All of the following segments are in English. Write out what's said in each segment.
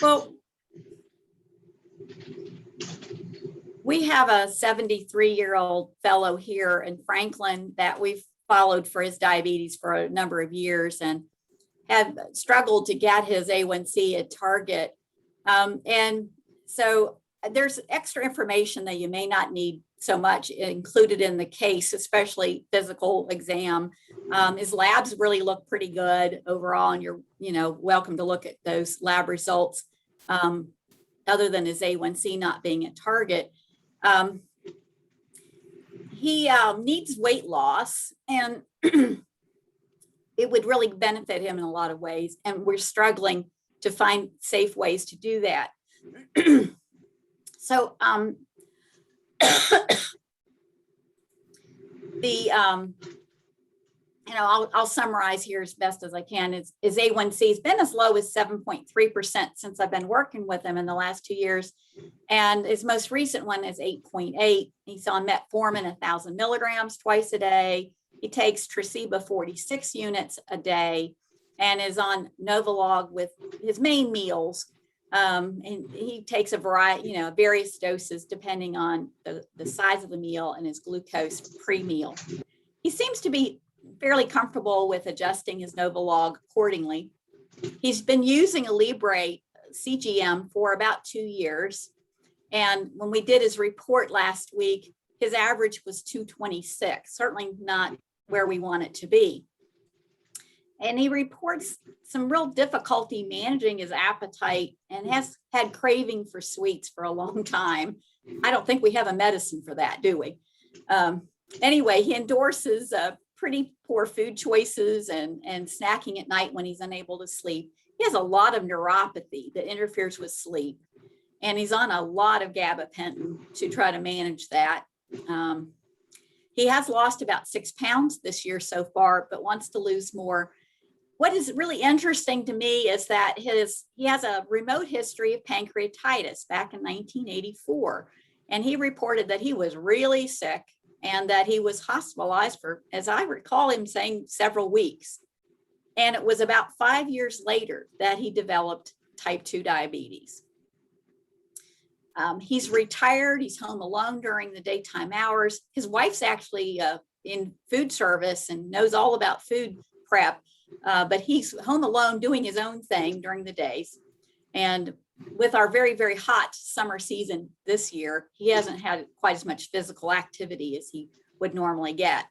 Well, we have a 73-year-old fellow here in Franklin that we've followed for his diabetes for a number of years and have struggled to get his A1C at target. And so there's extra information that you may not need so much included in the case, especially physical exam. His labs really look pretty good overall, and you're welcome to look at those lab results other than his A1C not being at target. He needs weight loss, and it would really benefit him in a lot of ways. And we're struggling to find safe ways to do that. So I'll summarize here as best as I can. His A1C has been as low as 7.3% since I've been working with him in the last 2 years. And his most recent one is 8.8. He's on metformin 1,000 milligrams twice a day. He takes Tresiba 46 units a day and is on Novolog with his main meals. And he takes a variety, various doses depending on the size of the meal and his glucose pre-meal. He seems to be fairly comfortable with adjusting his Novolog accordingly. He's been using a Libre CGM for about 2 years. And when we did his report last week, his average was 226, certainly not where we want it to be. And he reports some real difficulty managing his appetite and has had craving for sweets for a long time. I don't think we have a medicine for that, do we? Anyway, he endorses pretty poor food choices and snacking at night when he's unable to sleep. He has a lot of neuropathy that interferes with sleep, and he's on a lot of gabapentin to try to manage that. He has lost about 6 pounds this year so far, but wants to lose more. What is really interesting to me is that he has a remote history of pancreatitis back in 1984, and he reported that he was really sick and that he was hospitalized for, as I recall him saying, several weeks. And it was about 5 years later that he developed type 2 diabetes. He's retired. He's home alone during the daytime hours. His wife's actually in food service and knows all about food prep, but he's home alone doing his own thing during the days. And with our very, very hot summer season this year, he hasn't had quite as much physical activity as he would normally get.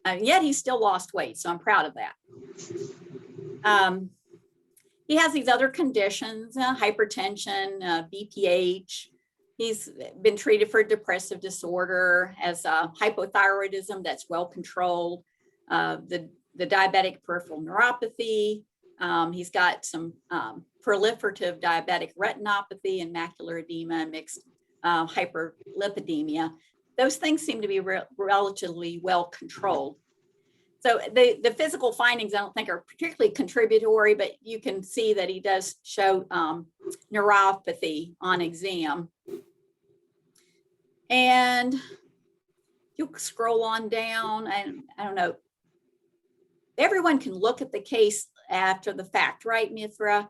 Yet he's still lost weight, so I'm proud of that. He has these other conditions, hypertension, BPH. He's been treated for depressive disorder, has hypothyroidism that's well controlled, the diabetic peripheral neuropathy. He's got some proliferative diabetic retinopathy and macular edema and mixed hyperlipidemia. Those things seem to be relatively well controlled. So the physical findings I don't think are particularly contributory, but you can see that he does show neuropathy on exam. And you scroll on down, and I don't know, everyone can look at the case after the fact, right, Mithra,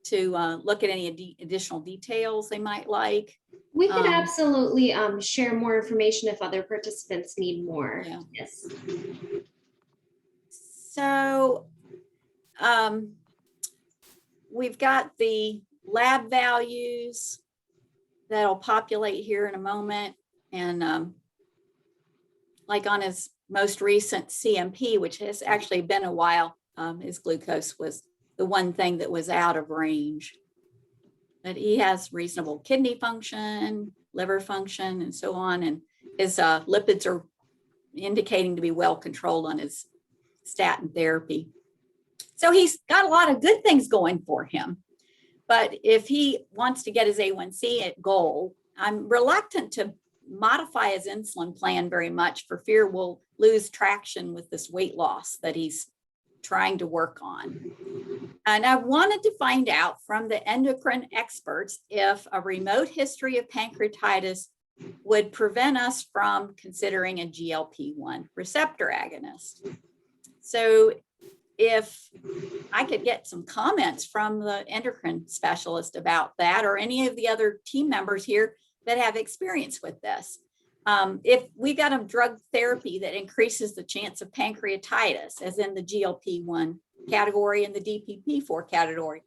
to look at any additional details they might like. We could absolutely share more information if other participants need more. Yeah. Yes. So we've got the lab values that'll populate here in a moment. And like on his most recent CMP, which has actually been a while, his glucose was the one thing that was out of range. But he has reasonable kidney function, liver function, and so on. And his lipids are indicating to be well controlled on his statin therapy. So he's got a lot of good things going for him. But if he wants to get his A1C at goal, I'm reluctant to modify his insulin plan very much for fear we'll lose traction with this weight loss that he's trying to work on. And I wanted to find out from the endocrine experts if a remote history of pancreatitis would prevent us from considering a GLP-1 receptor agonist. So if I could get some comments from the endocrine specialist about that, or any of the other team members here that have experience with this. If we got a drug therapy that increases the chance of pancreatitis, as in the GLP-1 category and the DPP-4 category,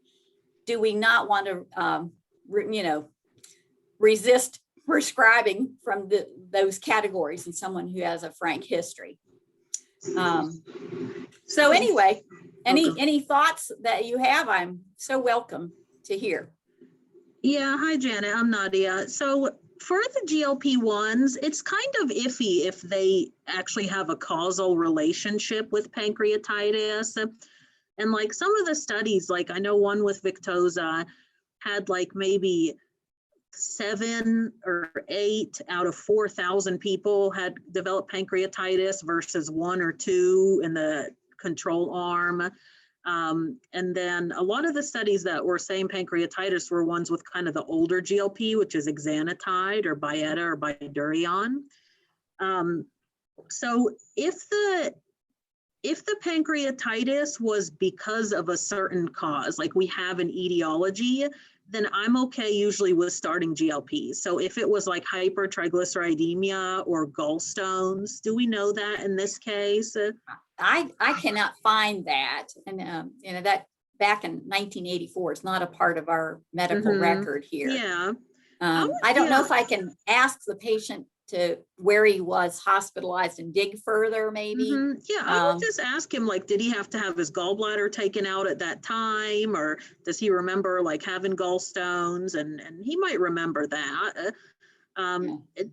do we not want to, resist prescribing from those categories in someone who has a frank history? So anyway, any thoughts that you have, I'm so welcome to hear. Yeah, hi Janet, I'm Nadia. So for the GLP-1s, it's kind of iffy if they actually have a causal relationship with pancreatitis. And like some of the studies, like I know one with Victoza had like maybe 7 or 8 out of 4,000 people had developed pancreatitis versus 1 or 2 in the control arm. And then a lot of the studies that were saying pancreatitis were ones with kind of the older GLP, which is exenatide or Byetta or Bydureon. So if the pancreatitis was because of a certain cause, like we have an etiology, then I'm okay usually with starting GLPs. So if it was like hypertriglyceridemia or gallstones, do we know that in this case? I cannot find that. And, that back in 1984 is not a part of our medical record here. Yeah. I don't know if I can ask the patient to where he was hospitalized and dig further, maybe. Yeah, I would just ask him, like, did he have to have his gallbladder taken out at that time? Or does he remember like having gallstones? And he might remember that.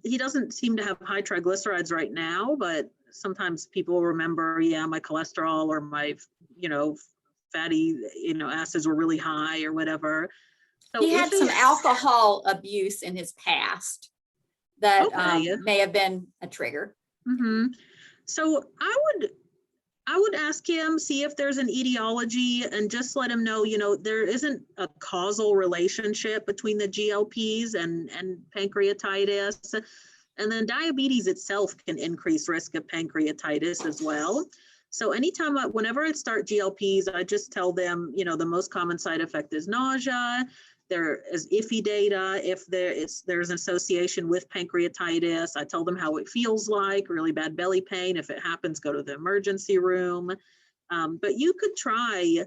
He doesn't seem to have high triglycerides right now, but sometimes people remember, yeah, my cholesterol or my, fatty, acids were really high or whatever. So he had some alcohol abuse in his past that may have been a trigger. So I would ask him, see if there's an etiology, and just let him know, there isn't a causal relationship between the GLPs and pancreatitis. And then diabetes itself can increase risk of pancreatitis as well. So whenever I start GLPs, I just tell them, the most common side effect is nausea. There is iffy data. If there's an association with pancreatitis, I tell them how it feels like, really bad belly pain. If it happens, go to the emergency room. But you could try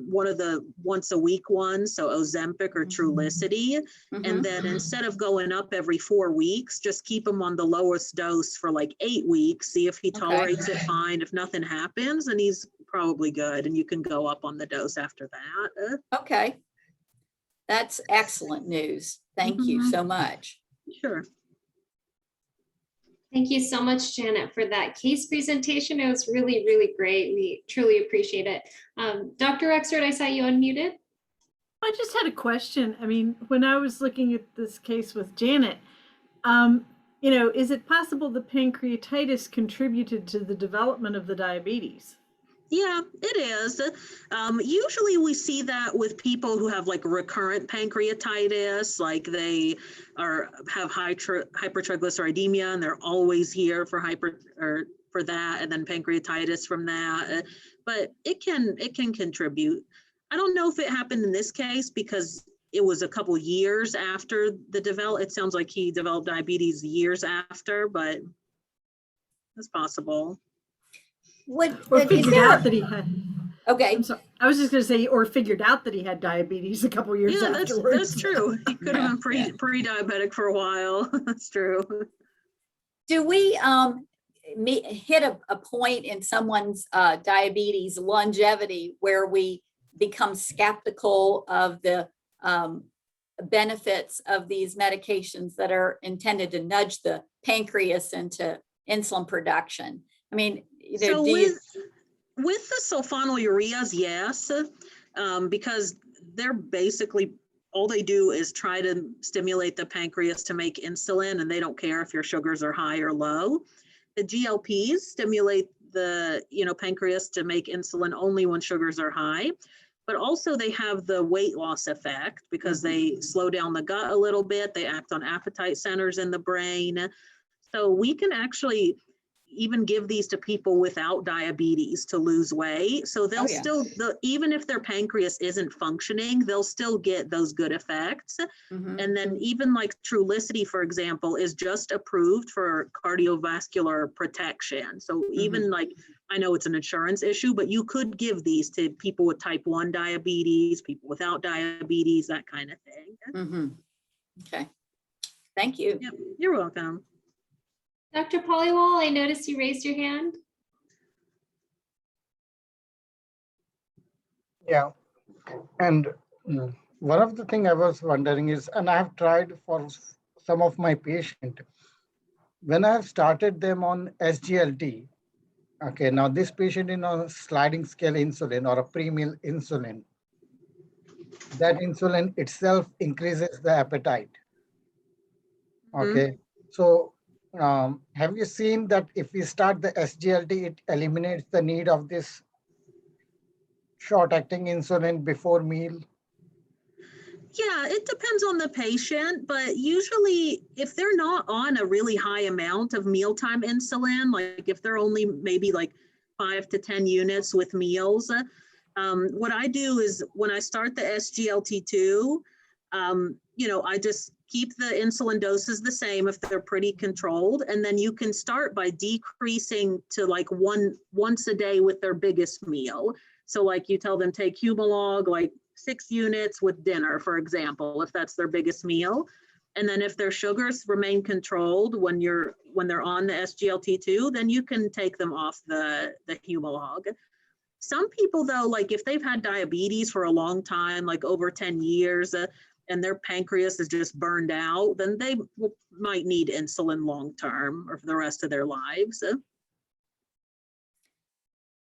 one of the once a week ones, so Ozempic or Trulicity. And then instead of going up every 4 weeks, just keep him on the lowest dose for like 8 weeks, see if he tolerates it fine. If nothing happens, then he's probably good. And you can go up on the dose after that. Okay. That's excellent news. Thank you so much. Sure. Thank you so much, Janet, for that case presentation. It was really, really great. We truly appreciate it. Dr. Rexford, I saw you unmuted. I just had a question. I mean, when I was looking at this case with Janet, is it possible the pancreatitis contributed to the development of the diabetes? Yeah, it is. Usually we see that with people who have like recurrent pancreatitis, like they have hypertriglyceridemia and they're always here for that, and then pancreatitis from that. But it can contribute. I don't know if it happened in this case because it was a couple years after the development. It sounds like he developed diabetes years after, but it's possible. Figured out that he had. Okay. I'm sorry. I was just going to say, or figured out that he had diabetes a couple years afterwards. That's true. He could have been pre-diabetic for a while. That's true. Do we hit a point in someone's diabetes longevity where we become skeptical of the benefits of these medications that are intended to nudge the pancreas into insulin production? I mean, so with the sulfonylureas, yes, because they're basically, all they do is try to stimulate the pancreas to make insulin, and they don't care if your sugars are high or low. The GLPs stimulate the pancreas to make insulin only when sugars are high, but also they have the weight loss effect because they slow down the gut a little bit. They act on appetite centers in the brain. So we can actually even give these to people without diabetes to lose weight. So they'll yeah. still, even if their pancreas isn't functioning, they'll still get those good effects. Mhm. And then even like Trulicity, for example, is just approved for cardiovascular protection. So even like, I know it's an insurance issue, but you could give these to people with type 1 diabetes, people without diabetes, that kind of thing. Mhm. Okay. Thank you. Yep, you're welcome. Dr. Polywall, I noticed you raised your hand. Yeah, and one of the thing I was wondering is, and I have tried for some of my patient, when I have started them on SGLT, okay, now this patient is on sliding scale insulin or a pre-meal insulin, that insulin itself increases the appetite. Okay, so have you seen that if we start the SGLT, it eliminates the need of this short-acting insulin before meal? Yeah, it depends on the patient, but usually if they're not on a really high amount of mealtime insulin, like if they're only maybe like 5 to 10 units with meals, what I do is when I start the SGLT2, I just keep the insulin doses the same if they're pretty controlled. And then you can start by decreasing to like once a day with their biggest meal. So like you tell them take Humalog, like 6 units with dinner, for example, if that's their biggest meal. And then if their sugars remain controlled when they're on the SGLT2, then you can take them off the Humalog. Some people though, like if they've had diabetes for a long time, like over 10 years, and their pancreas is just burned out, then they might need insulin long-term or for the rest of their lives.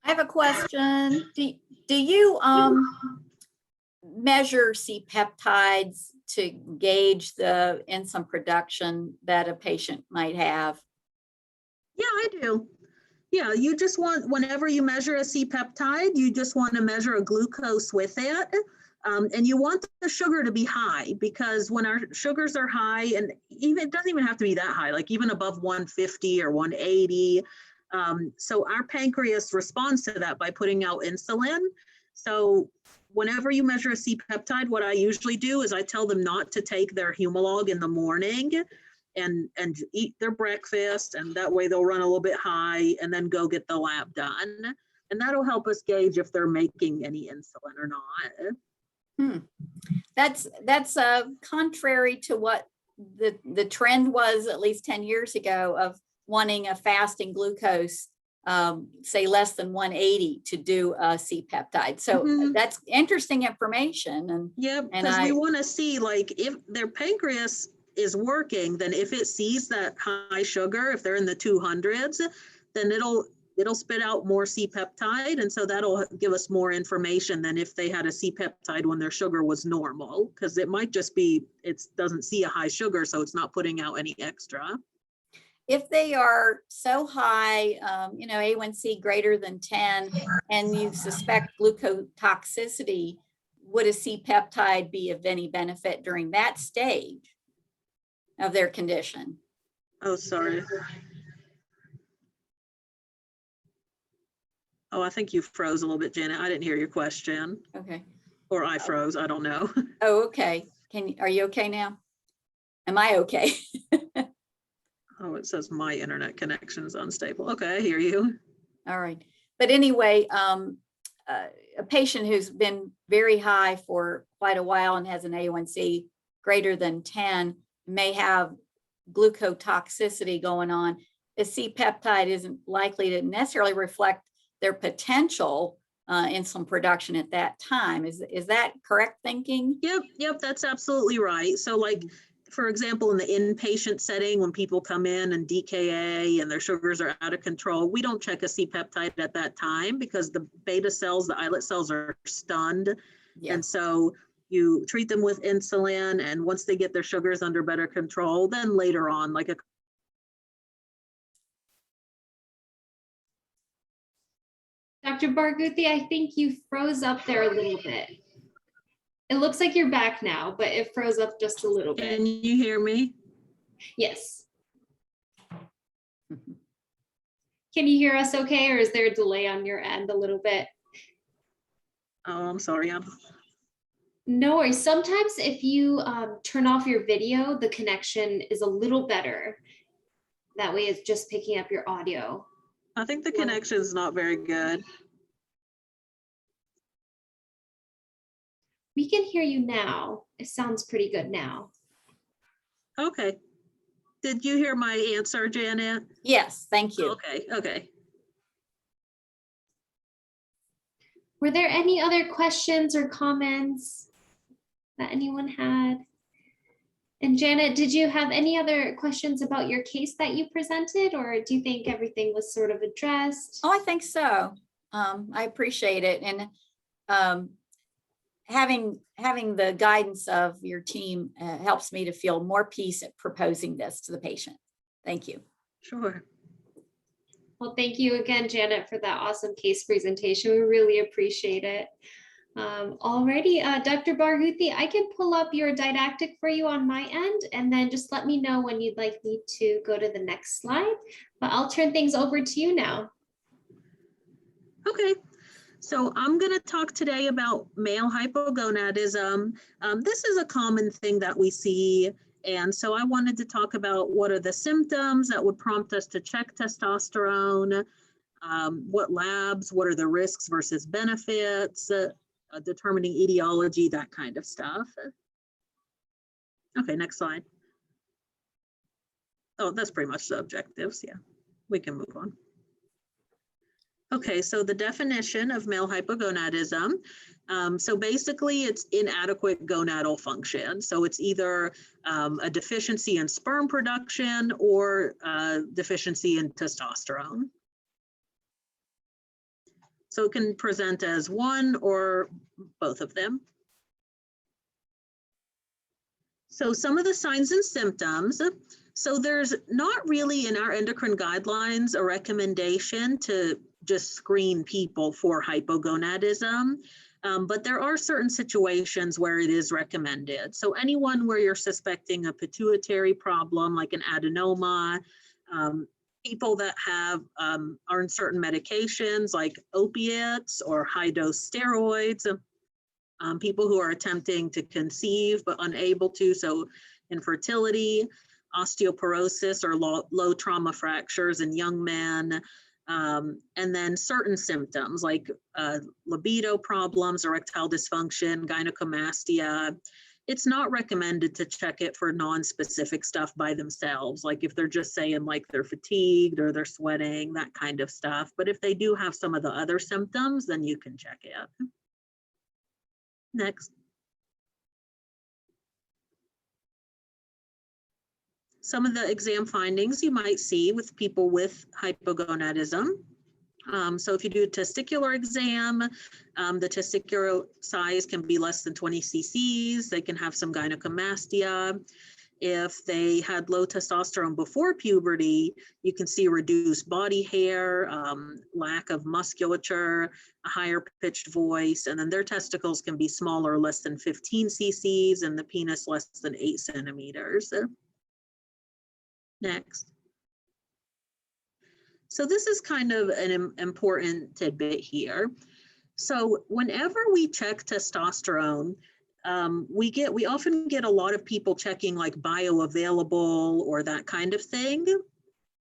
I have a question. Do you measure C-peptides to gauge the insulin production that a patient might have? Yeah, I do. Yeah, you just want, whenever you measure a C-peptide, you just want to measure a glucose with it. And you want the sugar to be high, because when our sugars are high, and even it doesn't even have to be that high, like even above 150 or 180. So our pancreas responds to that by putting out insulin. So whenever you measure a C-peptide, what I usually do is I tell them not to take their Humalog in the morning and eat their breakfast, and that way they'll run a little bit high and then go get the lab done. And that'll help us gauge if they're making any insulin or not. That's contrary to what the trend was at least 10 years ago of wanting a fasting glucose, say less than 180 to do a C-peptide. So that's interesting information. And yeah, because we want to see like if their pancreas is working, then if it sees that high sugar, if they're in the 200s, then it'll spit out more C-peptide. And so that'll give us more information than if they had a C-peptide when their sugar was normal, because it might just be, it doesn't see a high sugar, so it's not putting out any extra. If they are so high, A1C greater than 10, and you suspect glucotoxicity, would a C-peptide be of any benefit during that stage of their condition? Oh, sorry. Oh, I think you froze a little bit, Janet. I didn't hear your question. Okay. Or I froze, I don't know. Oh, okay. Are you okay now? Am I okay? Oh, it says my internet connection is unstable. Okay, I hear you. All right. But anyway, a patient who's been very high for quite a while and has an A1C greater than 10 may have glucotoxicity going on. A C-peptide isn't likely to necessarily reflect their potential insulin production at that time. Is that correct thinking? Yep, that's absolutely right. So like, for example, in the inpatient setting, when people come in and DKA and their sugars are out of control, we don't check a C-peptide at that time because the beta cells, the islet cells are stunned. Yeah. And so you treat them with insulin, and once they get their sugars under better control, then later on, like Dr. Barghouti, I think you froze up there a little bit. It looks like you're back now, but it froze up just a little bit. Can you hear me? Yes. Can you hear us okay, or is there a delay on your end a little bit? Oh, I'm sorry. No worries. Sometimes if you turn off your video, the connection is a little better. That way it's just picking up your audio. I think the connection's not very good. We can hear you now. It sounds pretty good now. Okay. Did you hear my answer, Janet? Yes, thank you. Okay, okay. Were there any other questions or comments that anyone had? And Janet, did you have any other questions about your case that you presented, or do you think everything was sort of addressed? Oh, I think so. I appreciate it. And having the guidance of your team helps me to feel more peace at proposing this to the patient. Thank you. Sure. Well, thank you again, Janet, for that awesome case presentation. We really appreciate it. Alrighty, Dr. Barghouti, I can pull up your didactic for you on my end, and then just let me know when you'd like me to go to the next slide. But I'll turn things over to you now. Okay. So I'm going to talk today about male hypogonadism. This is a common thing that we see. And so I wanted to talk about what are the symptoms that would prompt us to check testosterone, what labs, what are the risks versus benefits, determining etiology, that kind of stuff. Okay, next slide. Oh, that's pretty much the objectives. Yeah, we can move on. Okay, so the definition of male hypogonadism. So basically it's inadequate gonadal function. So it's either a deficiency in sperm production or deficiency in testosterone. So it can present as one or both of them. So some of the signs and symptoms. So there's not really in our endocrine guidelines a recommendation to just screen people for hypogonadism, but there are certain situations where it is recommended. So anyone where you're suspecting a pituitary problem like an adenoma, people that have are on certain medications like opiates or high dose steroids, people who are attempting to conceive but unable to, so infertility, osteoporosis or low trauma fractures in young men, and then certain symptoms like libido problems, erectile dysfunction, gynecomastia. It's not recommended to check it for non-specific stuff by themselves, like if they're just saying like they're fatigued or they're sweating, that kind of stuff. But if they do have some of the other symptoms, then you can check it. Next. Some of the exam findings you might see with people with hypogonadism. So if you do a testicular exam, the testicular size can be less than 20 cc's. They can have some gynecomastia. If they had low testosterone before puberty, you can see reduced body hair, lack of musculature, a higher pitched voice, and then their testicles can be smaller, less than 15 cc's, and the penis less than 8 centimeters. Next. So this is kind of an important tidbit here. So whenever we check testosterone, we often get a lot of people checking like bioavailable or that kind of thing.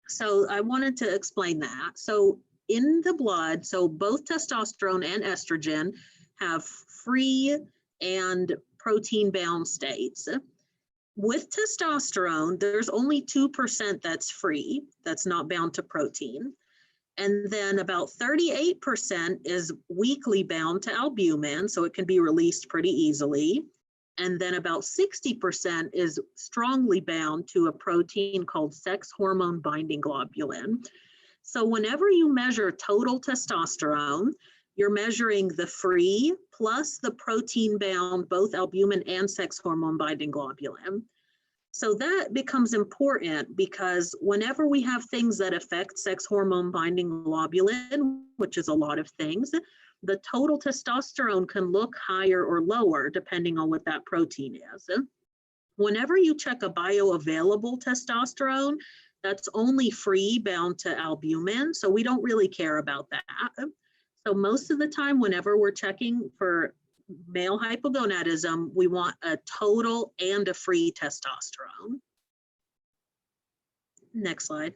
So I wanted to explain that. So in the blood, so both testosterone and estrogen have free and protein-bound states. With testosterone, there's only 2% that's free, that's not bound to protein. And then about 38% is weakly bound to albumin, so it can be released pretty easily. And then about 60% is strongly bound to a protein called sex hormone binding globulin. So whenever you measure total testosterone, you're measuring the free plus the protein bound, both albumin and sex hormone binding globulin. So that becomes important because whenever we have things that affect sex hormone binding globulin, which is a lot of things, the total testosterone can look higher or lower depending on what that protein is. Whenever you check a bioavailable testosterone, that's only free bound to albumin. So we don't really care about that. So most of the time, whenever we're checking for male hypogonadism, we want a total and a free testosterone. Next slide.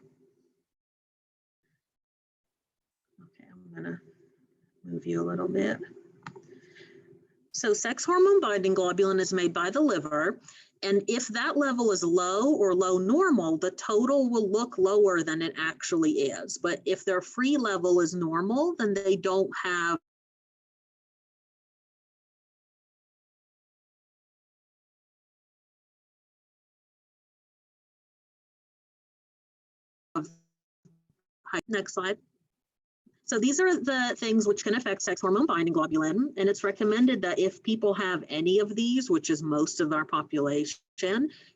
Okay, I'm gonna move you a little bit. So sex hormone binding globulin is made by the liver. And if that level is low or low normal, the total will look lower than it actually is. But if their free level is normal, then they don't have next slide. So these are the things which can affect sex hormone binding globulin, and it's recommended that if people have any of these, which is most of our population,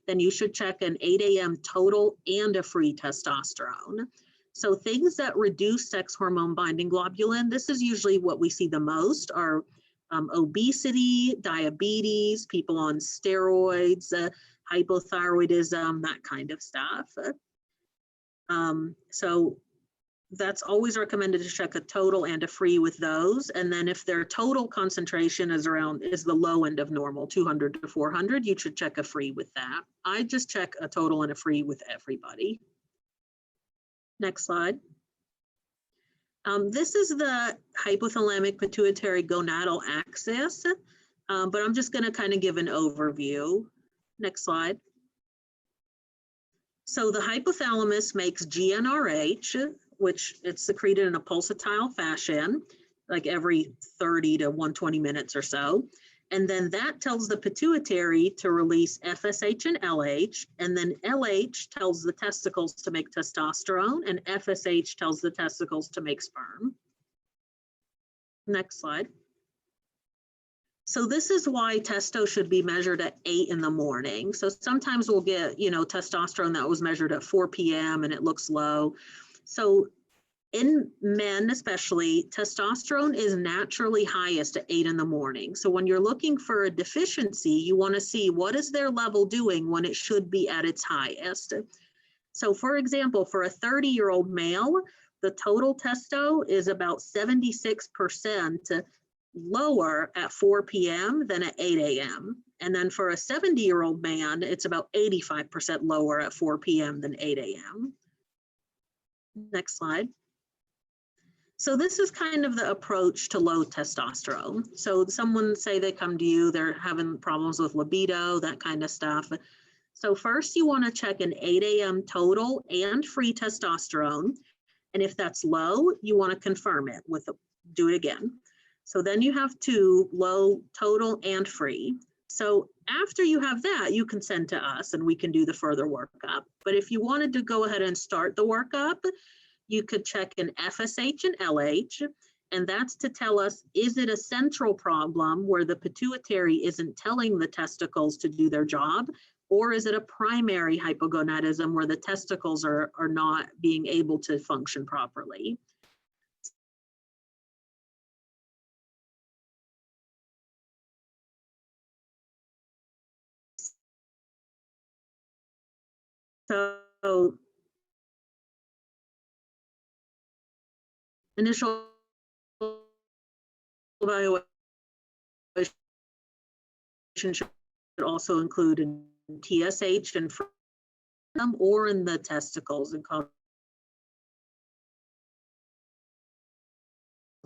then you should check an 8 a.m. total and a free testosterone. So things that reduce sex hormone binding globulin, this is usually what we see the most, are obesity, diabetes, people on steroids, hypothyroidism, that kind of stuff. So that's always recommended to check a total and a free with those. And then if their total concentration is the low end of normal, 200 to 400, you should check a free with that. I just check a total and a free with everybody. Next slide. This is the hypothalamic pituitary gonadal axis, but I'm just going to kind of give an overview. Next slide. So the hypothalamus makes GnRH, which it's secreted in a pulsatile fashion, like every 30 to 120 minutes or so. And then that tells the pituitary to release FSH and LH, and then LH tells the testicles to make testosterone, and FSH tells the testicles to make sperm. Next slide. So this is why testo should be measured at 8 in the morning. So sometimes we'll get, testosterone that was measured at 4 p.m. and it looks low. So in men especially, testosterone is naturally highest at 8 in the morning. So when you're looking for a deficiency, you want to see what is their level doing when it should be at its highest. So for example, for a 30-year-old male, the total testo is about 76% lower at 4 p.m. than at 8 a.m. And then for a 70-year-old man, it's about 85% lower at 4 p.m. than 8 a.m. Next slide. So this is kind of the approach to low testosterone. So someone say they come to you, they're having problems with libido, that kind of stuff. So first you want to check an 8 a.m. total and free testosterone. And if that's low, you want to confirm it with do it again. So then you have 2, low, total, and free. So after you have that, you can send to us and we can do the further workup. But if you wanted to go ahead and start the workup, you could check an FSH and LH, and that's to tell us, is it a central problem where the pituitary isn't telling the testicles to do their job, or is it a primary hypogonadism where the testicles are not being able to function properly? So initial evaluation should also include in TSH and or in the testicles and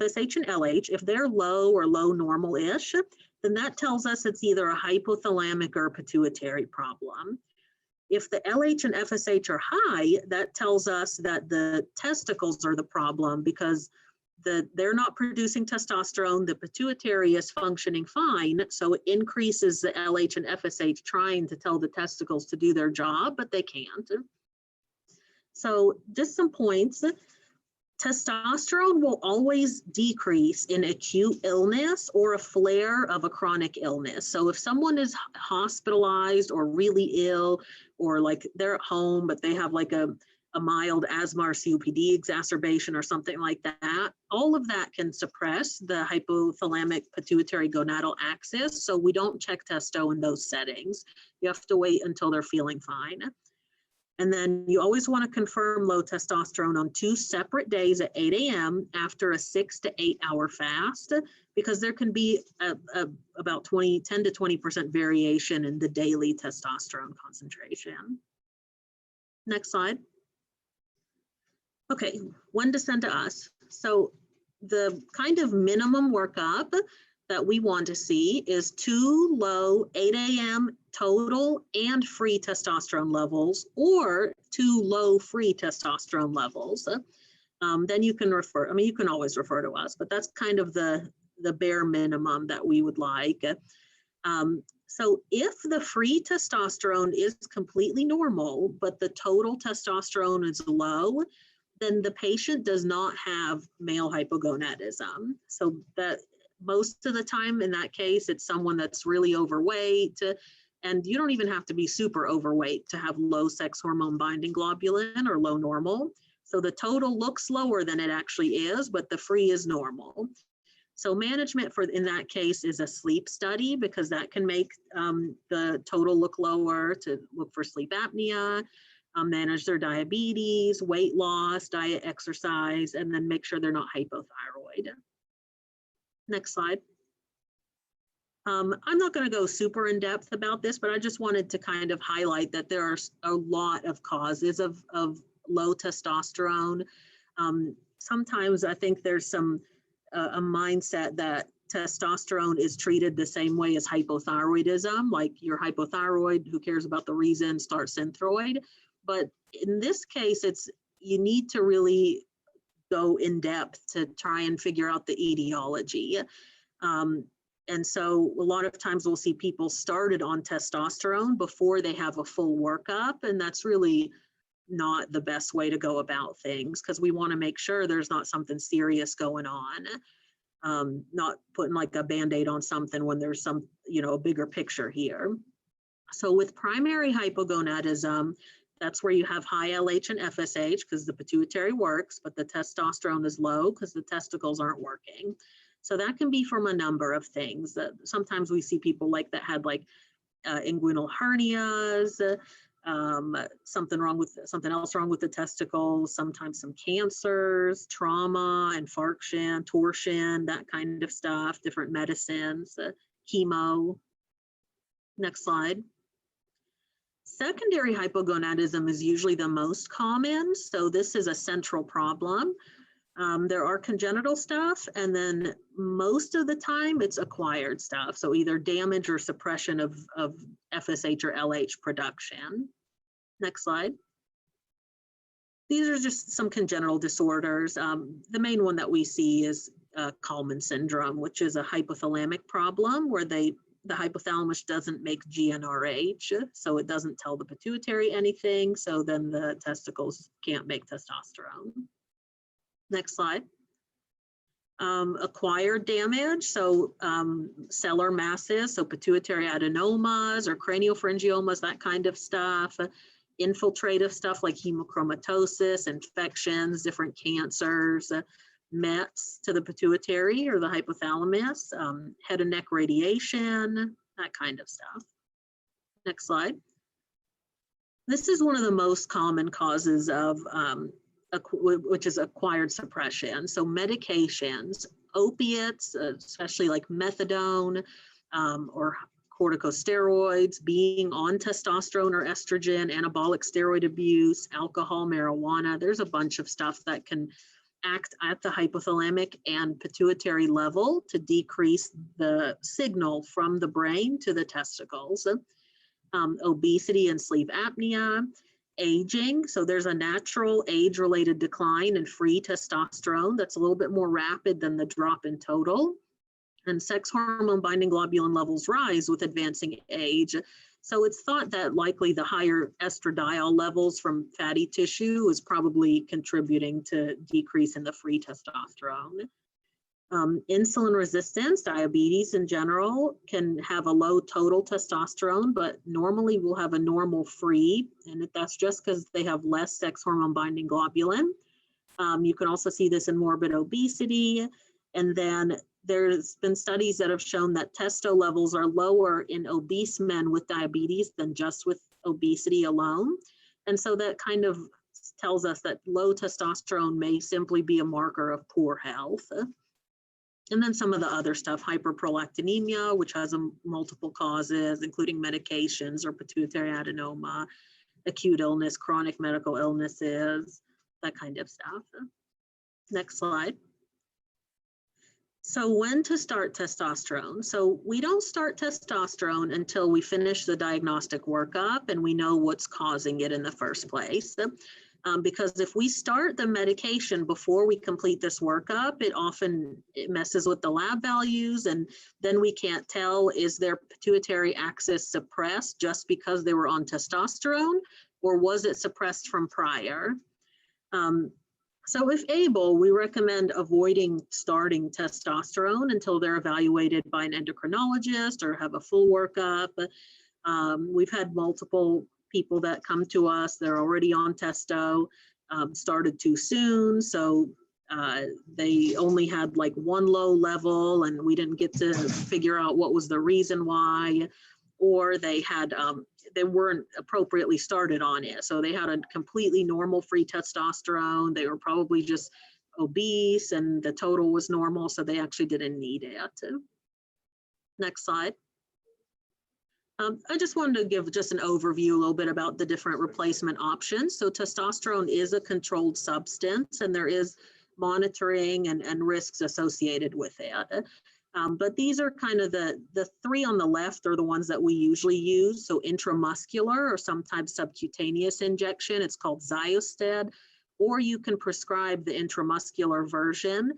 FSH and LH. If they're low or low normal-ish, then that tells us it's either a hypothalamic or a pituitary problem. If the LH and FSH are high, that tells us that the testicles are the problem because they're not producing testosterone, the pituitary is functioning fine, so it increases the LH and FSH trying to tell the testicles to do their job, but they can't. So just some points. Testosterone will always decrease in acute illness or a flare of a chronic illness. So if someone is hospitalized or really ill, or like they're at home, but they have like a mild asthma or COPD exacerbation or something like that, all of that can suppress the hypothalamic pituitary gonadal axis. So we don't check testo in those settings. You have to wait until they're feeling fine. And then you always want to confirm low testosterone on 2 separate days at 8 a.m. after a 6 to 8 hour fast, because there can be about 10 to 20% variation in the daily testosterone concentration. Next slide. Okay, when to send to us. So the kind of minimum workup that we want to see is 2 low 8 a.m. total and free testosterone levels, or 2 low free testosterone levels. Then you can refer, I mean, you can always refer to us, but that's kind of the bare minimum that we would like. So if the free testosterone is completely normal, but the total testosterone is low, then the patient does not have male hypogonadism. So that most of the time in that case, it's someone that's really overweight, and you don't even have to be super overweight to have low sex hormone binding globulin or low normal. So the total looks lower than it actually is, but the free is normal. So management for in that case is a sleep study, because that can make the total look lower, to look for sleep apnea, manage their diabetes, weight loss, diet, exercise, and then make sure they're not hypothyroid. Next slide. I'm not going to go super in depth about this, but I just wanted to kind of highlight that there are a lot of causes of low testosterone. Sometimes I think there's a mindset that testosterone is treated the same way as hypothyroidism, like you're hypothyroid, who cares about the reason, start Synthroid. But in this case, you need to really go in depth to try and figure out the etiology. And so a lot of times we'll see people started on testosterone before they have a full workup, and that's really not the best way to go about things, because we want to make sure there's not something serious going on, not putting like a Band-Aid on something when there's some, a bigger picture here. So with primary hypogonadism, that's where you have high LH and FSH because the pituitary works, but the testosterone is low because the testicles aren't working. So that can be from a number of things. Sometimes we see people like that had like inguinal hernias, something else wrong with the testicles, sometimes some cancers, trauma, infarction, torsion, that kind of stuff, different medicines, chemo. Next slide. Secondary hypogonadism is usually the most common. So this is a central problem. There are congenital stuff, and then most of the time it's acquired stuff. So either damage or suppression of FSH or LH production. Next slide. These are just some congenital disorders. The main one that we see is Coleman Syndrome, which is a hypothalamic problem where the hypothalamus doesn't make GnRH, so it doesn't tell the pituitary anything, so then the testicles can't make testosterone. Next slide. Acquired damage, so cellular masses, so pituitary adenomas or craniopharyngiomas, that kind of stuff. Infiltrative stuff like hemochromatosis, infections, different cancers, Mets to the pituitary or the hypothalamus, head and neck radiation, that kind of stuff. Next slide. This is one of the most common causes of which is acquired suppression. So medications, opiates, especially like methadone or corticosteroids, being on testosterone or estrogen, anabolic steroid abuse, alcohol, marijuana. There's a bunch of stuff that can act at the hypothalamic and pituitary level to decrease the signal from the brain to the testicles. Obesity and sleep apnea, aging. So there's a natural age-related decline in free testosterone that's a little bit more rapid than the drop in total. And sex hormone binding globulin levels rise with advancing age. So it's thought that likely the higher estradiol levels from fatty tissue is probably contributing to decrease in the free testosterone. Insulin resistance, diabetes in general, can have a low total testosterone, but normally will have a normal free, and that's just because they have less sex hormone binding globulin. You can also see this in morbid obesity, and then there's been studies that have shown that testo levels are lower in obese men with diabetes than just with obesity alone. And so that kind of tells us that low testosterone may simply be a marker of poor health. And then some of the other stuff, hyperprolactinemia, which has multiple causes, including medications or pituitary adenoma, acute illness, chronic medical illnesses, that kind of stuff. Next slide. So when to start testosterone? So we don't start testosterone until we finish the diagnostic workup and we know what's causing it in the first place. Because if we start the medication before we complete this workup, it messes with the lab values, and then we can't tell, is their pituitary axis suppressed just because they were on testosterone, or was it suppressed from prior? So if able, we recommend avoiding starting testosterone until they're evaluated by an endocrinologist or have a full workup. We've had multiple people that come to us, they're already on testo, started too soon, so they only had like one low level and we didn't get to figure out what was the reason why, or they had they weren't appropriately started on it. So they had a completely normal free testosterone. They were probably just obese and the total was normal, so they actually didn't need it. Next slide. I just wanted to give just an overview a little bit about the different replacement options. So testosterone is a controlled substance and there is monitoring and risks associated with it. But these are kind of the three on the left are the ones that we usually use. So intramuscular or sometimes subcutaneous injection, it's called Xiosted, or you can prescribe the intramuscular version,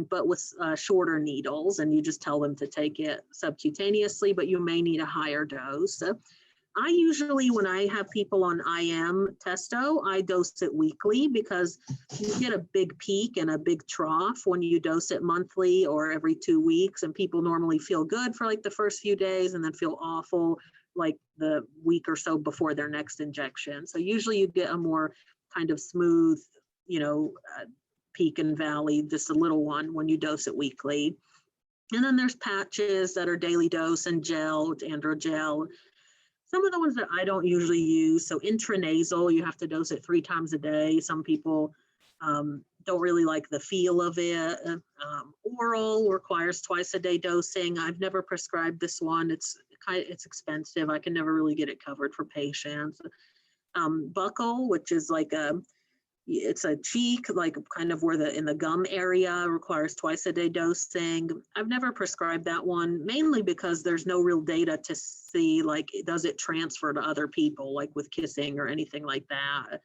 but with shorter needles, and you just tell them to take it subcutaneously, but you may need a higher dose. I usually, when I have people on IM testo, I dose it weekly because you get a big peak and a big trough when you dose it monthly or every 2 weeks, and people normally feel good for like the first few days and then feel awful like the week or so before their next injection. So usually you get a more kind of smooth, peak and valley, just a little one when you dose it weekly. And then there's patches that are daily dose and gel, androgel. Some of the ones that I don't usually use, so intranasal, you have to dose it 3 times a day. Some people don't really like the feel of it. Oral requires twice a day dosing. I've never prescribed this one. It's expensive. I can never really get it covered for patients. Buccal, which is like it's a cheek, like kind of where in the gum area, requires twice a day dosing. I've never prescribed that one, mainly because there's no real data to see, like, does it transfer to other people, like with kissing or anything like that.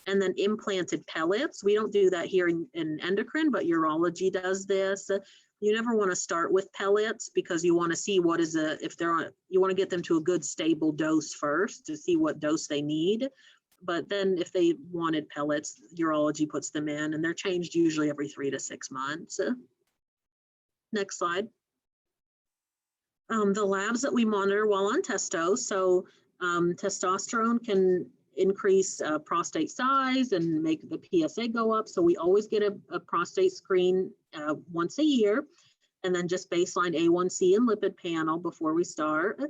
And then implanted pellets. We don't do that here in endocrine, but urology does this. You never want to start with pellets because you want to see what is you want to get them to a good stable dose first to see what dose they need. But then if they wanted pellets, urology puts them in, and they're changed usually every 3 to 6 months. Next slide. The labs that we monitor while on testo. So testosterone can increase prostate size and make the PSA go up. So we always get a prostate screen once a year, and then just baseline A1C and lipid panel before we start.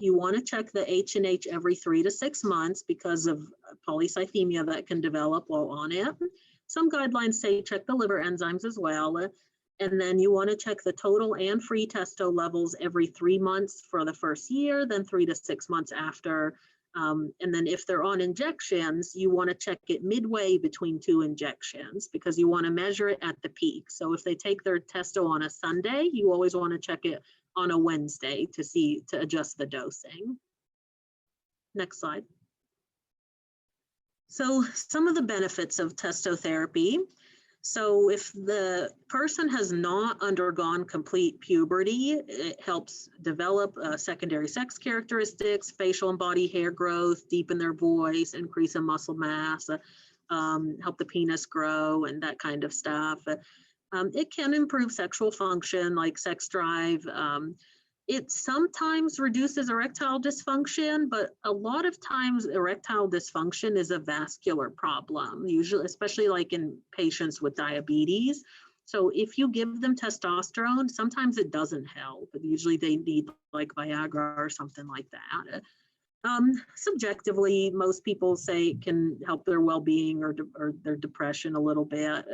You want to check the H&H every 3 to 6 months because of polycythemia that can develop while on it. Some guidelines say check the liver enzymes as well. And then you want to check the total and free testo levels every 3 months for the first year, then 3 to 6 months after. And then if they're on injections, you want to check it midway between 2 injections because you want to measure it at the peak. So if they take their testo on a Sunday, you always want to check it on a Wednesday to adjust the dosing. Next slide. So some of the benefits of testotherapy. So if the person has not undergone complete puberty, it helps develop secondary sex characteristics, facial and body hair growth, deepen their voice, increase in muscle mass, help the penis grow and that kind of stuff. It can improve sexual function like sex drive. It sometimes reduces erectile dysfunction, but a lot of times erectile dysfunction is a vascular problem, usually, especially like in patients with diabetes. So if you give them testosterone, sometimes it doesn't help. Usually they need like Viagra or something like that. Subjectively, most people say it can help their well-being or their depression a little bit.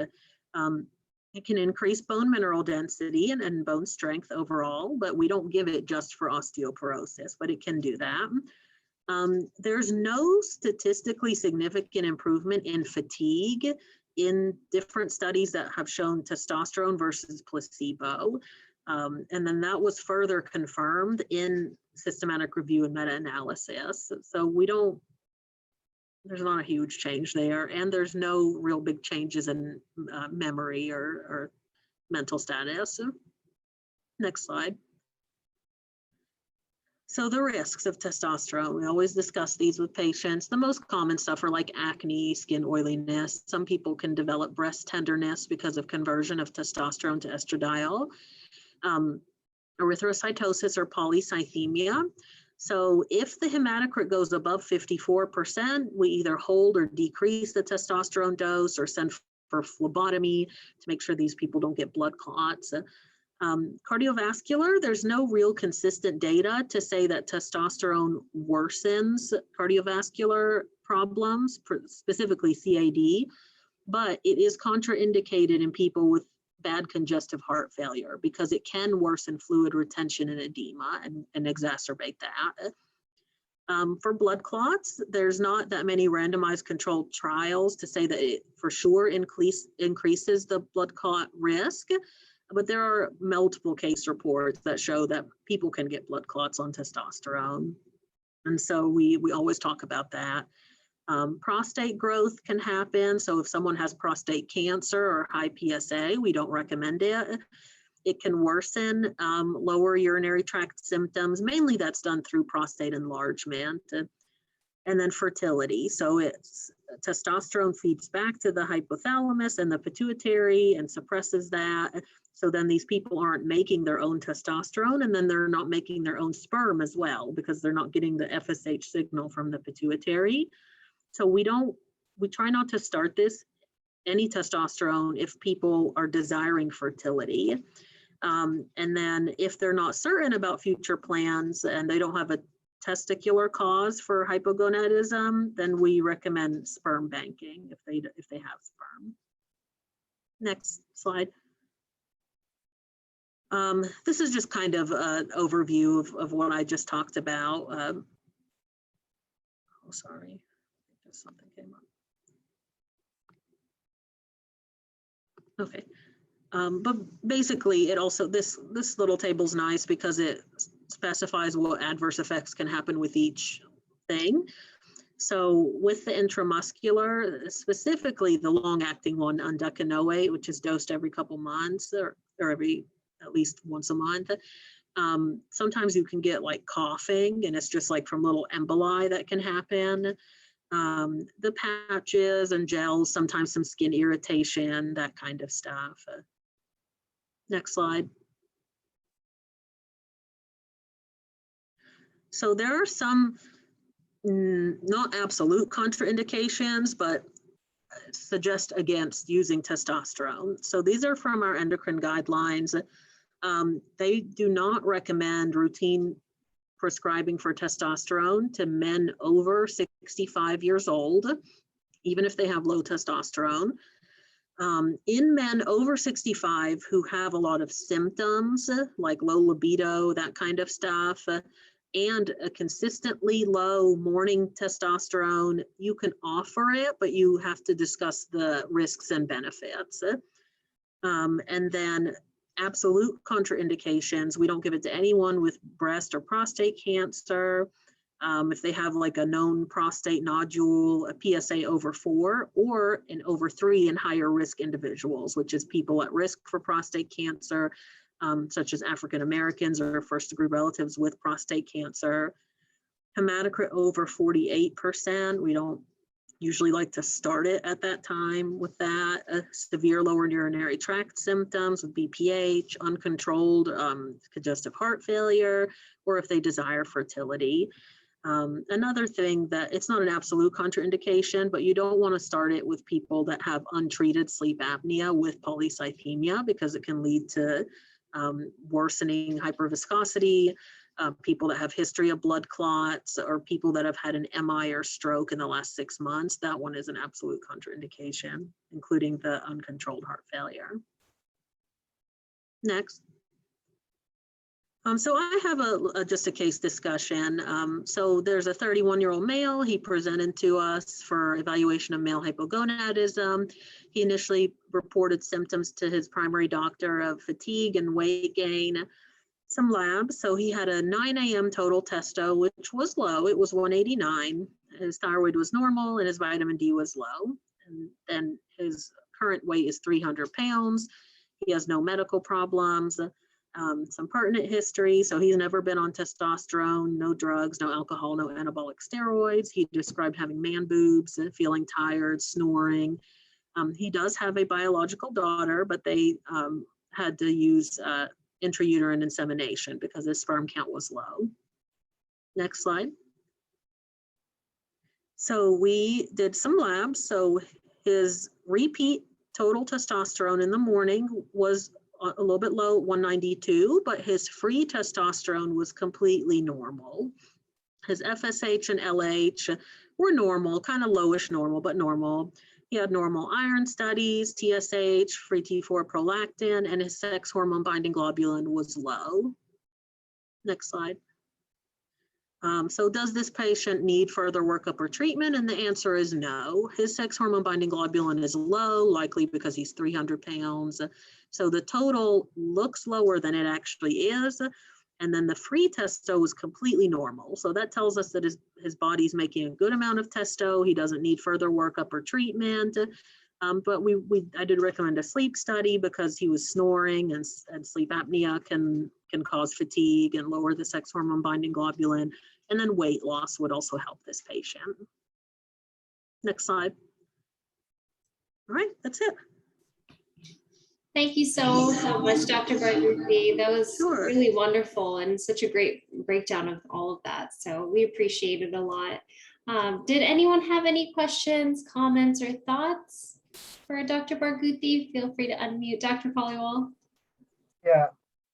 It can increase bone mineral density and bone strength overall, but we don't give it just for osteoporosis, but it can do that. There's no statistically significant improvement in fatigue in different studies that have shown testosterone versus placebo. And then that was further confirmed in systematic review and meta-analysis. So there's not a huge change there, and there's no real big changes in memory or mental status. Next slide. So the risks of testosterone, we always discuss these with patients. The most common stuff are like acne, skin oiliness. Some people can develop breast tenderness because of conversion of testosterone to estradiol. Erythrocytosis or polycythemia. So if the hematocrit goes above 54%, we either hold or decrease the testosterone dose or send for phlebotomy to make sure these people don't get blood clots. Cardiovascular, there's no real consistent data to say that testosterone worsens cardiovascular problems, specifically CAD, but it is contraindicated in people with bad congestive heart failure because it can worsen fluid retention and edema and exacerbate that. For blood clots, there's not that many randomized controlled trials to say that it for sure increases the blood clot risk, but there are multiple case reports that show that people can get blood clots on testosterone. And so we always talk about that. Prostate growth can happen. So if someone has prostate cancer or high PSA, we don't recommend it. It can worsen lower urinary tract symptoms. Mainly that's done through prostate enlargement. And then fertility. So it's testosterone feeds back to the hypothalamus and the pituitary and suppresses that. So then these people aren't making their own testosterone, and then they're not making their own sperm as well because they're not getting the FSH signal from the pituitary. So we try not to start any testosterone if people are desiring fertility. And then if they're not certain about future plans and they don't have a testicular cause for hypogonadism, then we recommend sperm banking if they have sperm. Next slide. This is just kind of an overview of what I just talked about. Oh, sorry. Something came up. Okay, but basically it also, this little table's nice because it specifies what adverse effects can happen with each thing. So with the intramuscular, specifically the long-acting one, undecanoate, which is dosed every couple months or every at least once a month. Sometimes you can get like coughing, and it's just like from little emboli that can happen. The patches and gels, sometimes some skin irritation, that kind of stuff. Next slide. So there are some not absolute contraindications, but suggest against using testosterone. So these are from our endocrine guidelines. They do not recommend routine prescribing for testosterone to men over 65 years old, even if they have low testosterone. In men over 65 who have a lot of symptoms like low libido, that kind of stuff, and a consistently low morning testosterone, you can offer it, but you have to discuss the risks and benefits. And then absolute contraindications, we don't give it to anyone with breast or prostate cancer. If they have like a known prostate nodule, a PSA over 4, or an over 3 in higher risk individuals, which is people at risk for prostate cancer, such as African Americans or first degree relatives with prostate cancer. Hematocrit over 48%, we don't usually like to start it at that time with that. Severe lower urinary tract symptoms with BPH, uncontrolled congestive heart failure, or if they desire fertility. Another thing that it's not an absolute contraindication, but you don't want to start it with people that have untreated sleep apnea with polycythemia because it can lead to worsening hyperviscosity, people that have history of blood clots or people that have had an MI or stroke in the last 6 months, that one is an absolute contraindication, including the uncontrolled heart failure. Next. So I have just a case discussion. So there's a 31-year-old male. He presented to us for evaluation of male hypogonadism. He initially reported symptoms to his primary doctor of fatigue and weight gain, some labs. So he had a 9 a.m. total testo, which was low. It was 189. His thyroid was normal and his vitamin D was low. And then his current weight is 300 pounds. He has no medical problems. Some pertinent history. So he's never been on testosterone, no drugs, no alcohol, no anabolic steroids. He described having man boobs, feeling tired, snoring. He does have a biological daughter, but they had to use intrauterine insemination because his sperm count was low. Next slide. So we did some labs. So his repeat total testosterone in the morning was a little bit low, 192, but his free testosterone was completely normal. His FSH and LH were normal, kind of lowish normal, but normal. He had normal iron studies, TSH, free T4 prolactin, and his sex hormone binding globulin was low. Next slide. So does this patient need further workup or treatment? And the answer is no. His sex hormone binding globulin is low, likely because he's 300 pounds. So the total looks lower than it actually is. And then the free testo is completely normal. So that tells us that his body's making a good amount of testo. He doesn't need further workup or treatment. But I did recommend a sleep study because he was snoring, and sleep apnea can cause fatigue and lower the sex hormone binding globulin. And then weight loss would also help this patient. Next slide. All right, that's it. Thank you so much, Dr. Barghouti. That was Sure. really wonderful and such a great breakdown of all of that. So we appreciate it a lot. Did anyone have any questions, comments, or thoughts for Dr. Barghouti? Feel free to unmute. Dr. Pollywall. Yeah,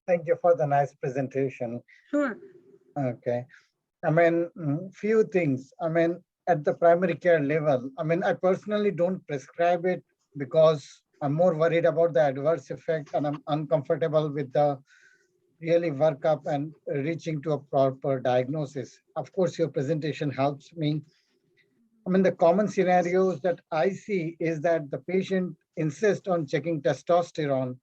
thank you for the nice presentation. Sure. Okay. I mean, few things. I mean, at the primary care level, I mean, I personally don't prescribe it because I'm more worried about the adverse effect, and I'm uncomfortable with the really workup and reaching to a proper diagnosis. Of course, your presentation helps me. I mean, the common scenarios that I see is that the patient insists on checking testosterone,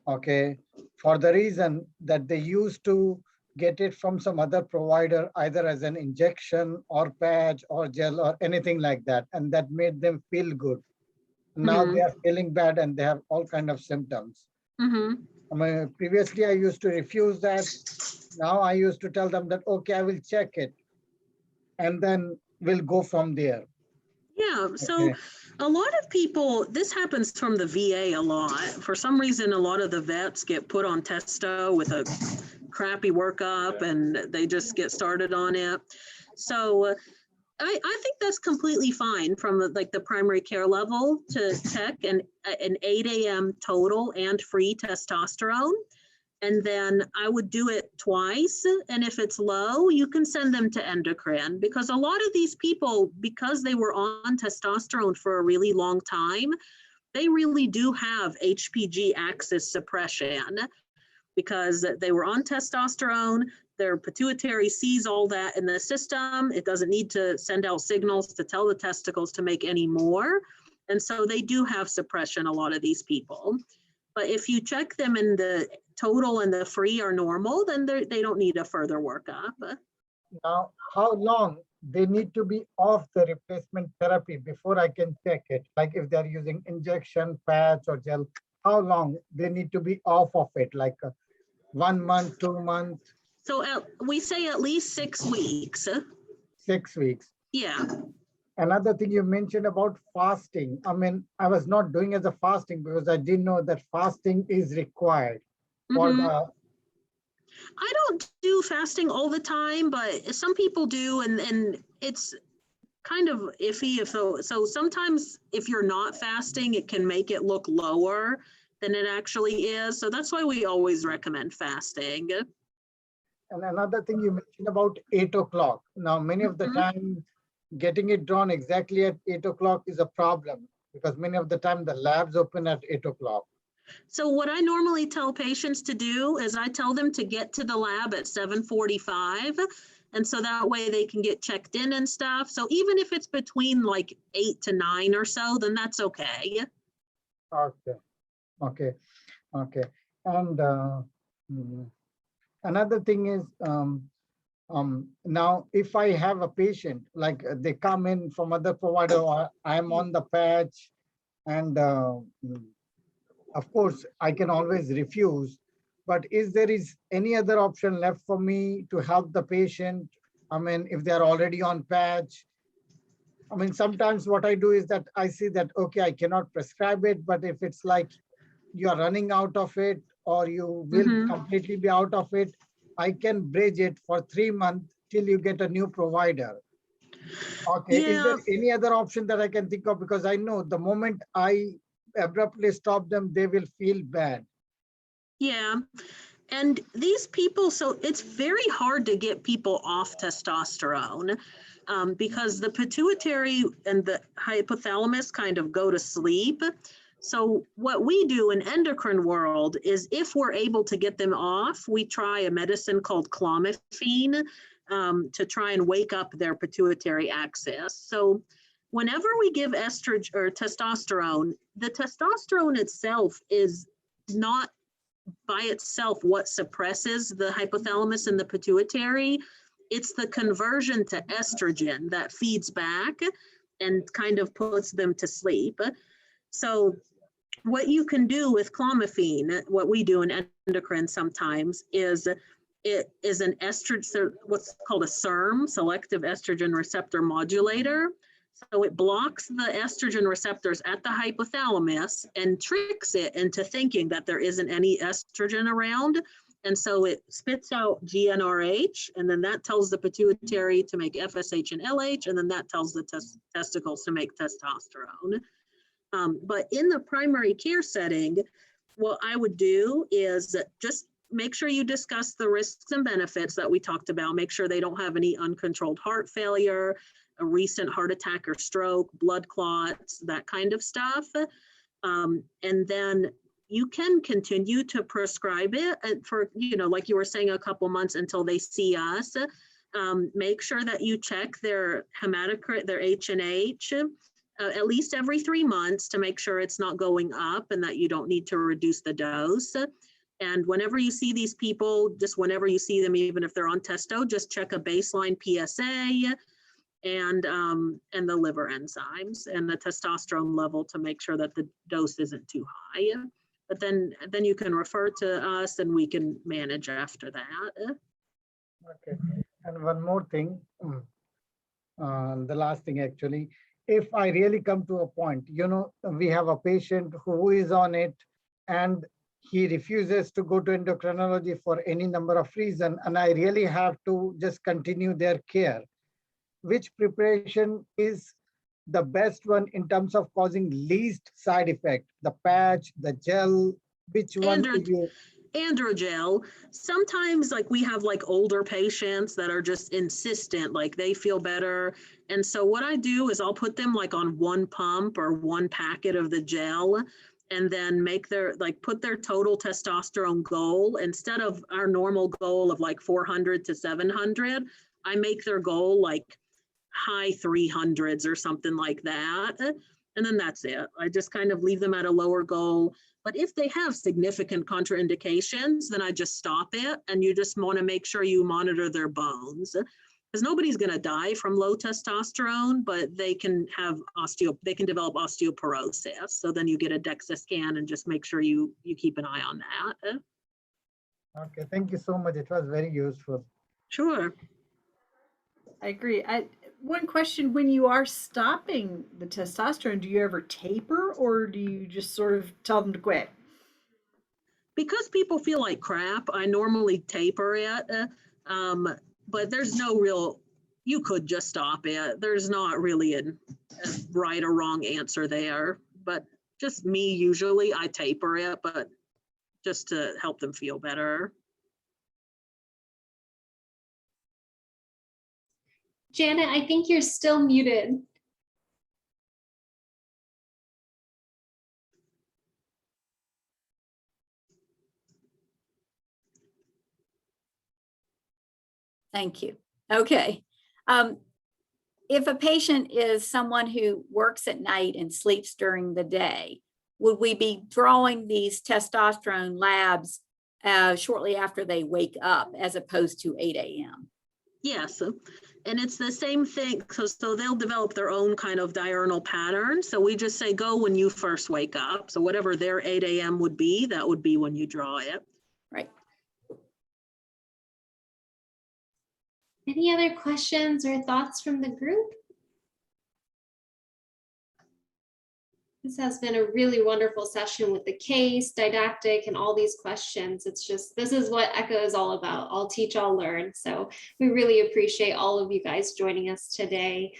okay, for the reason that they used to get it from some other provider, either as an injection or patch or gel or anything like that, and that made them feel good. Now they are feeling bad and they have all kind of symptoms. I mean, previously I used to refuse that. Now I used to tell them that, okay, I will check it, and then we'll go from there. Yeah, so Okay. a lot of people, this happens from the VA a lot. For some reason, a lot of the vets get put on testo with a crappy workup and they just get started on it. So I think that's completely fine from the primary care level to check an 8 a.m. total and free testosterone. And then I would do it twice. And if it's low, you can send them to endocrine, because a lot of these people, because they were on testosterone for a really long time, they really do have HPG axis suppression because they were on testosterone. Their pituitary sees all that in the system. It doesn't need to send out signals to tell the testicles to make any more. And so they do have suppression, a lot of these people. But if you check them and the total and the free are normal, then they don't need a further workup. Now, how long they need to be off the replacement therapy before I can check it? Like if they're using injection, patch, or gel, how long they need to be off of it? Like 1 month, 2 months? So we say at least 6 weeks. 6 weeks. Yeah. Another thing you mentioned about fasting. I mean, I was not doing as a fasting because I didn't know that fasting is required for the. I don't do fasting all the time, but some people do, and it's kind of iffy. So sometimes if you're not fasting, it can make it look lower than it actually is. So that's why we always recommend fasting. And another thing you mentioned about 8 o'clock. Now, many of the time, getting it drawn exactly at 8 o'clock is a problem because many of the time the labs open at 8 o'clock. So what I normally tell patients to do is I tell them to get to the lab at 7:45. And so that way they can get checked in and stuff. So even if it's between like 8 to 9 or so, then that's okay. Okay, okay, okay. And another thing is, now if I have a patient, like they come in from other provider, or I'm on the patch, and of course I can always refuse, but there is any other option left for me to help the patient? I mean, if they're already on patch, I mean, sometimes what I do is that I see that, okay, I cannot prescribe it, but if it's like you are running out of it or you will completely be out of it, I can bridge it for 3 months till you get a new provider. Okay, Yeah. is there any other option that I can think of? Because I know the moment I abruptly stop them, they will feel bad. Yeah. And these people, so it's very hard to get people off testosterone because the pituitary and the hypothalamus kind of go to sleep. So what we do in endocrine world is if we're able to get them off, we try a medicine called clomiphene to try and wake up their pituitary axis. So whenever we give estrogen or testosterone, the testosterone itself is not by itself what suppresses the hypothalamus and the pituitary. It's the conversion to estrogen that feeds back and kind of puts them to sleep. So what you can do with clomiphene, what we do in endocrine sometimes, is it is an estrogen, what's called a SERM, selective estrogen receptor modulator. So it blocks the estrogen receptors at the hypothalamus and tricks it into thinking that there isn't any estrogen around. And so it spits out GnRH, and then that tells the pituitary to make FSH and LH, and then that tells the testicles to make testosterone. But in the primary care setting, what I would do is just make sure you discuss the risks and benefits that we talked about. Make sure they don't have any uncontrolled heart failure, a recent heart attack or stroke, blood clots, that kind of stuff. And then you can continue to prescribe it for, like you were saying, a couple months until they see us. Make sure that you check their hematocrit, their H&H, at least every 3 months to make sure it's not going up and that you don't need to reduce the dose. And whenever you see these people, just whenever you see them, even if they're on testo, just check a baseline PSA and the liver enzymes and the testosterone level to make sure that the dose isn't too high. But then you can refer to us and we can manage after that. Okay, and one more thing, the last thing actually, if I really come to a point, we have a patient who is on it and he refuses to go to endocrinology for any number of reasons, and I really have to just continue their care. Which preparation is the best one in terms of causing least side effect? The patch, the gel, which one would you? Androgel. Sometimes like we have like older patients that are just insistent, like they feel better. And so what I do is I'll put them like on one pump or one packet of the gel and then make put their total testosterone goal instead of our normal goal of like 400 to 700. I make their goal like high 300s or something like that. And then that's it. I just kind of leave them at a lower goal. But if they have significant contraindications, then I just stop it. And you just want to make sure you monitor their bones. Because nobody's going to die from low testosterone, but they can have they can develop osteoporosis. So then you get a DEXA scan and just make sure you keep an eye on that. Okay, thank you so much. It was very useful. Sure. I agree. One question, when you are stopping the testosterone, do you ever taper or do you just sort of tell them to quit? Because people feel like crap, I normally taper it. But there's no real, you could just stop it. There's not really a right or wrong answer there. But just me, usually I taper it, but just to help them feel better. Janet, I think you're still muted. Thank you. Okay. If a patient is someone who works at night and sleeps during the day, would we be drawing these testosterone labs shortly after they wake up as opposed to 8 a.m.? Yes, and it's the same thing. So they'll develop their own kind of diurnal pattern. So we just say, go when you first wake up. So whatever their 8 a.m. would be, that would be when you draw it. Right. Any other questions or thoughts from the group? This has been a really wonderful session with the case, didactic, and all these questions. It's just, this is what ECHO is all about. All teach, all learn. So we really appreciate all of you guys joining us today.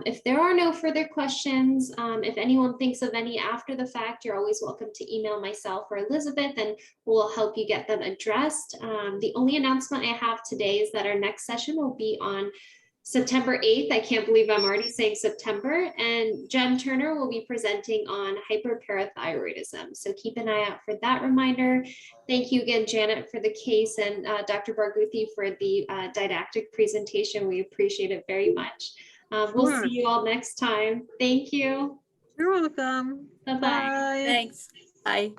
If there are no further questions, if anyone thinks of any after the fact, you're always welcome to email myself or Elizabeth, and we'll help you get them addressed. The only announcement I have today is that our next session will be on September 8th. I can't believe I'm already saying September. And Jen Turner will be presenting on hyperparathyroidism. So keep an eye out for that reminder. Thank you again, Janet, for the case, and Dr. Barghouti for the didactic presentation. We appreciate it very much. We'll Sure. see you all next time. Thank you. You're welcome. Bye-bye. Bye. Thanks. Bye.